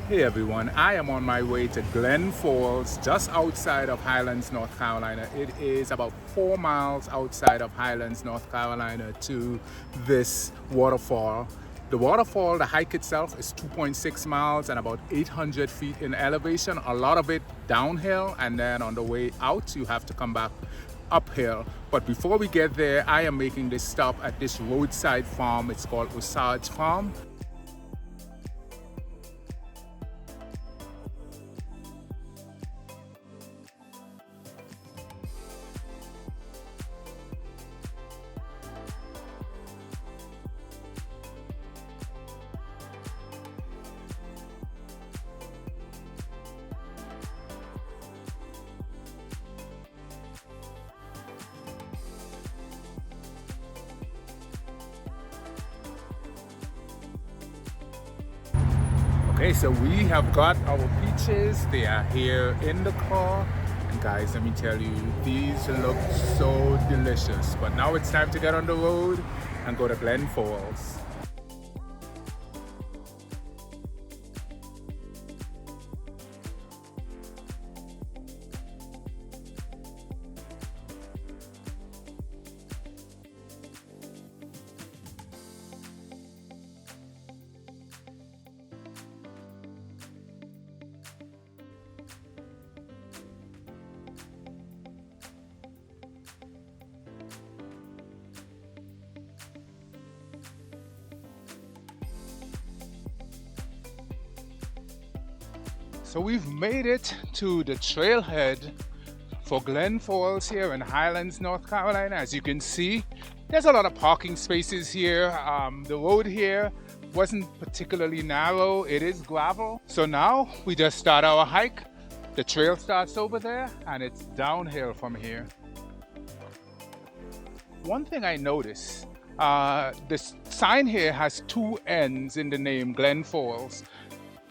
Hey everyone, I am on my way to Glen Falls, just outside of Highlands, North Carolina. It is about 4 miles outside of Highlands, North Carolina to this waterfall. The waterfall, the hike itself is 2.6 miles and about 800 feet in elevation, a lot of it downhill, and then on the way out you have to come back uphill. But before we get there, I am making this stop at this roadside farm. It's called Osage Farm. Okay, so we have got our peaches. They are here in the car. And guys, let me tell you, these look so delicious. But now it's time to get on the road and go to Glen Falls. So we've made it to the trailhead for Glen Falls here in Highlands, North Carolina. As you can see, there's a lot of parking spaces here. The road here wasn't particularly narrow. It is gravel. So now we just start our hike. The trail starts over there and it's downhill from here. One thing I noticed, the sign here has two N's in the name, Glen Falls.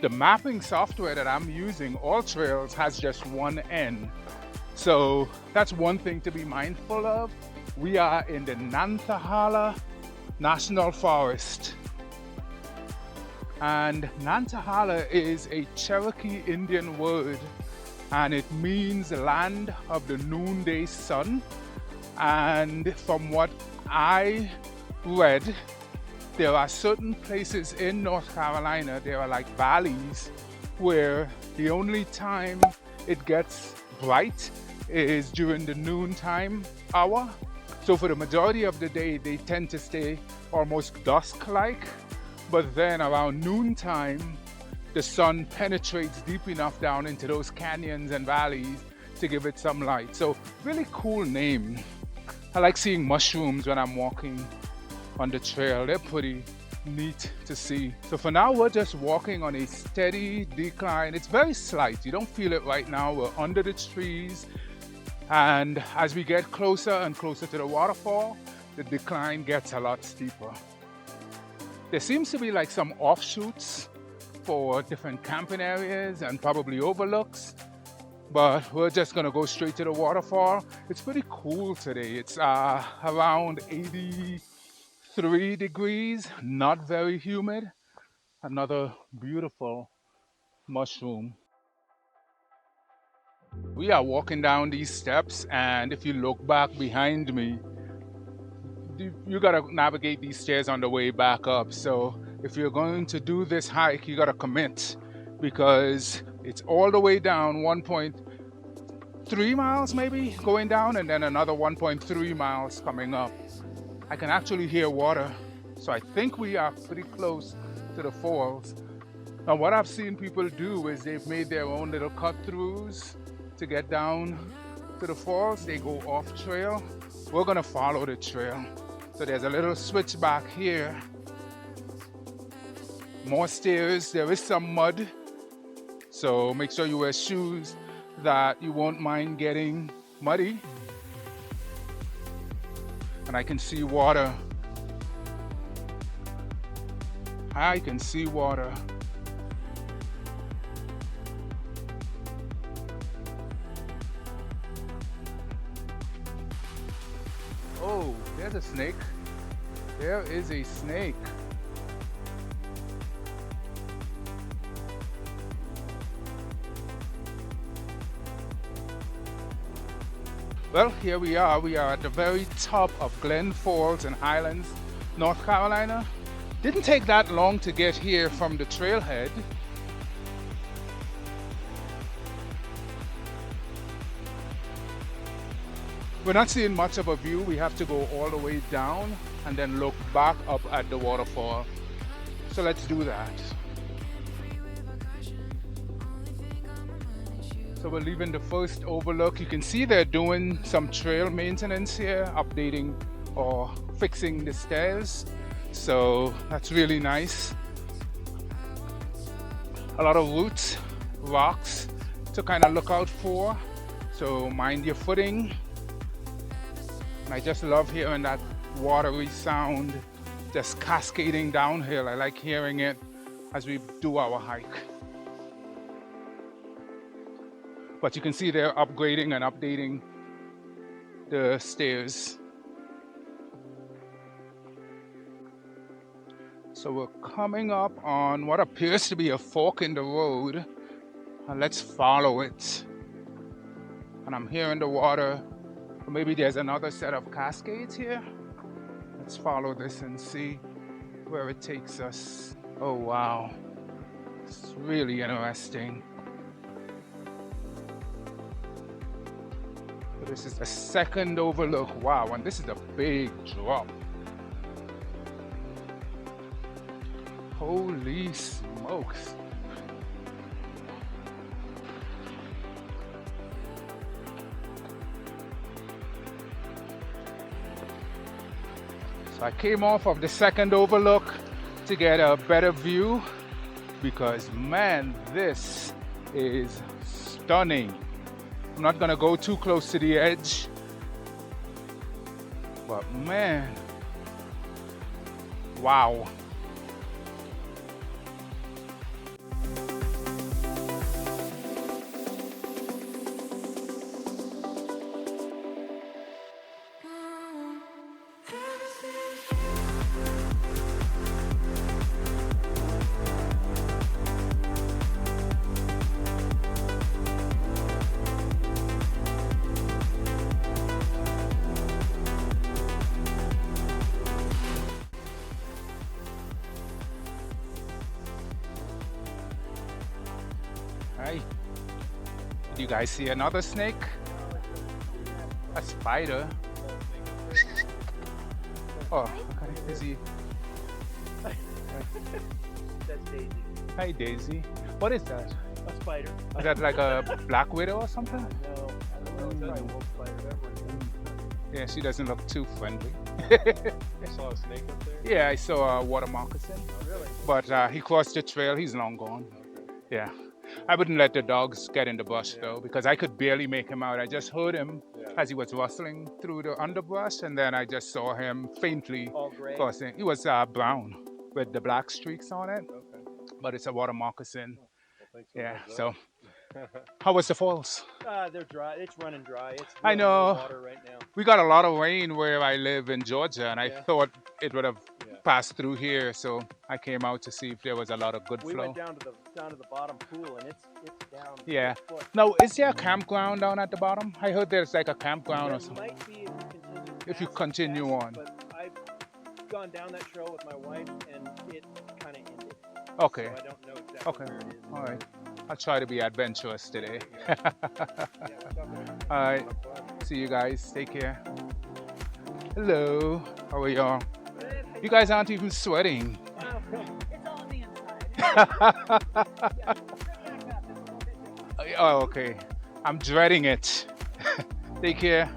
The mapping software that I'm using, Outtro, has just one N. So that's one thing to be mindful of. We are in the Nantahala National Forest. And Nantahala is a Cherokee Indian word, and it means land of the noonday sun. And from what I read, there are certain places in North Carolina, there are like valleys, where the only time it gets bright is during the noontime hour. So for the majority of the day, they tend to stay almost dusk-like. But then around noontime, the sun penetrates deep enough down into those canyons and valleys to give it some light. So really cool name. I like seeing mushrooms when I'm walking on the trail. They're pretty neat to see. So for now, we're just walking on a steady decline. It's very slight. You don't feel it right now. We're under the trees. And as we get closer and closer to the waterfall, the decline gets a lot steeper. There seems to be like some offshoots for different camping areas and probably overlooks. But we're just gonna go straight to the waterfall. It's pretty cool today. It's around 83 degrees, not very humid. Another beautiful mushroom. We are walking down these steps, and if you look back behind me, you gotta navigate these stairs on the way back up. So if you're going to do this hike, you gotta commit, because it's all the way down 1.3 miles maybe going down, and then another 1.3 miles coming up. I can actually hear water, so I think we are pretty close to the falls. Now what I've seen people do is they've made their own little cut-throughs to get down to the falls. They go off trail. We're gonna follow the trail. So there's a little switch back here. More stairs. There is some mud, so make sure you wear shoes that you won't mind getting muddy. And I can see water. I can see water. Oh, there's a snake. There is a snake. Well, here we are. We are at the very top of Glen Falls in Highlands, North Carolina. Didn't take that long to get here from the trailhead. We're not seeing much of a view. We have to go all the way down and then look back up at the waterfall. So let's do that. So we're leaving the first overlook. You can see they're doing some trail maintenance here, updating or fixing the stairs. So that's really nice. A lot of roots, rocks to kind of look out for. So mind your footing. And I just love hearing that watery sound just cascading downhill. I like hearing it as we do our hike. But you can see they're upgrading and updating the stairs. So we're coming up on what appears to be a fork in the road, and let's follow it. And I'm hearing the water. Maybe there's another set of cascades here. Let's follow this and see where it takes us. Oh wow, it's really interesting. So this is the second overlook. Wow, and this is a big drop. Holy smokes. So I came off of the second overlook to get a better view because man, this is stunning. I'm not gonna go too close to the edge, but man, wow. Hi. Did you guys see another snake? A spider. Oh, okay. Is he? That's Daisy. Hi, Daisy. What is that? A spider. Is that like a black widow or something? No, I don't know. It's not a wolf spider. Yeah, she doesn't look too friendly. I saw a snake up there. Yeah, I saw a water moccasin. Oh, really? But he crossed the trail. He's long gone. Yeah. I wouldn't let the dogs get in the bush though, because I could barely make him out. I just heard him as he was rustling through the underbrush, and then I just saw him faintly All gray? crossing. He was brown with the black streaks on it, Okay. but it's a water moccasin. Well, thanks for Yeah, the so heads how was the falls? up. They're dry. It's running dry. It's I really know. low water right now. We got a lot of rain where I live in Georgia, and I Yeah. thought it would have Yeah. passed through here, so I came out to see if there was a lot of good We flow. went down to the bottom pool, and it's down. Yeah. 6 foot. Now, is there a campground down at the bottom? I heard there's like a campground or There something. might be If you past continue that, on. But I've gone down that trail with my wife, and it kind of ended. Okay. So I don't know exactly Okay. where it is. All right. I'll try to be adventurous today. Yeah, it's up there. All right. See you guys. Take care. Hello. How are y'all? You guys aren't even sweating. It's all on the inside. Oh, okay. I'm dreading it. Take care.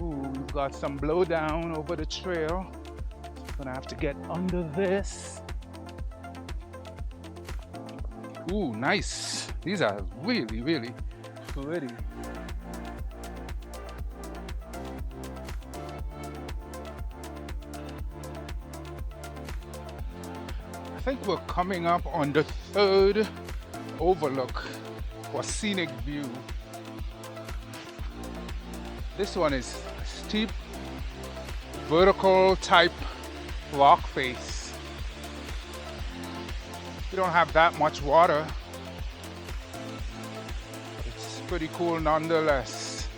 Ooh, we've got some blowdown over the trail. Gonna have to get under this. Ooh, nice. These are really, really pretty. I think we're coming up on the third overlook or scenic view. This one is a steep, vertical type rock face. We don't have that much water. It's pretty cool nonetheless.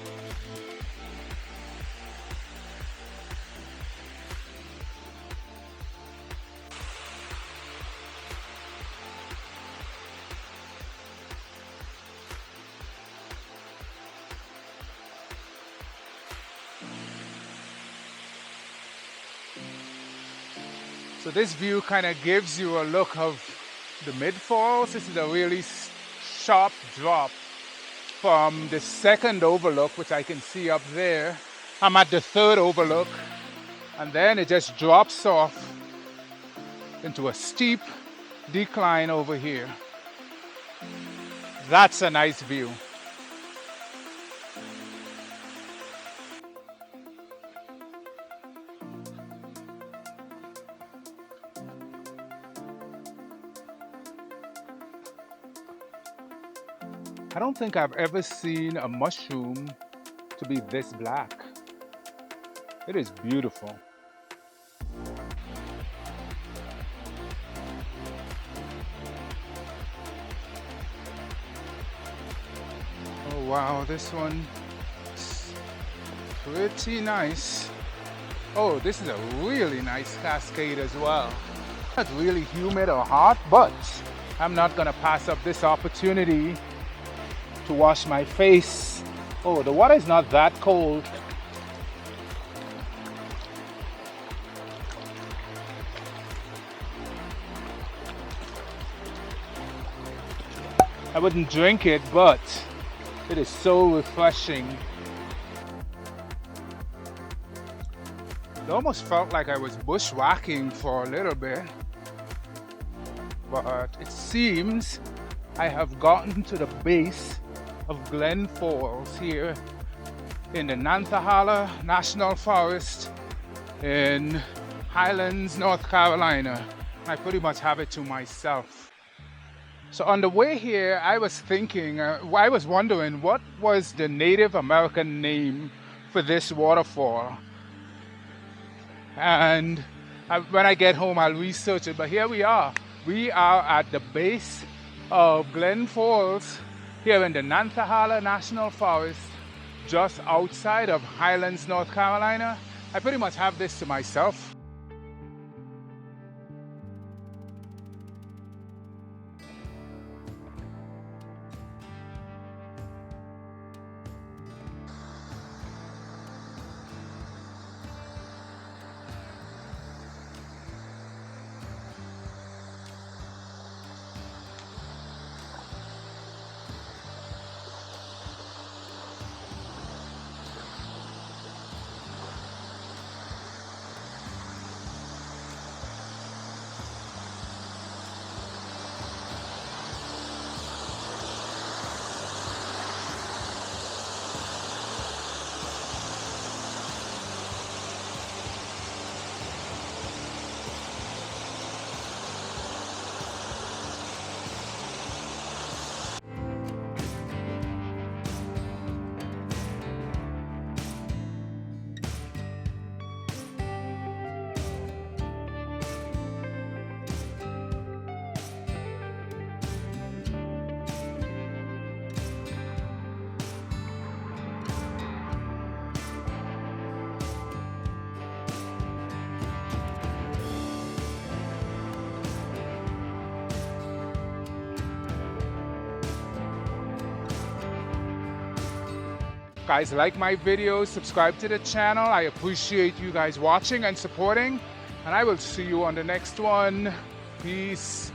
So this view kind of gives you a look of the mid-falls. This is a really sharp drop from the second overlook, which I can see up there. I'm at the third overlook, and then it just drops off into a steep decline over here. That's a nice view. I don't think I've ever seen a mushroom to be this black. It is beautiful. Oh wow, this one is pretty nice. Oh, this is a really nice cascade as well. Not really humid or hot, but I'm not gonna pass up this opportunity to wash my face. Oh, the water is not that cold. I wouldn't drink it, but it is so refreshing. It almost felt like I was bushwhacking for a little bit, but it seems I have gotten to the base of Glen Falls here in the Nantahala National Forest in Highlands, North Carolina. I pretty much have it to myself. So on the way here, I was thinking, I was wondering what was the Native American name for this waterfall. And when I get home, I'll research it. But here we are. We are at the base of Glen Falls here in the Nantahala National Forest, just outside of Highlands, North Carolina. I pretty much have this to myself. Guys, like my videos, subscribe to the channel. I appreciate you guys watching and supporting, and I will see you on the next one. Peace.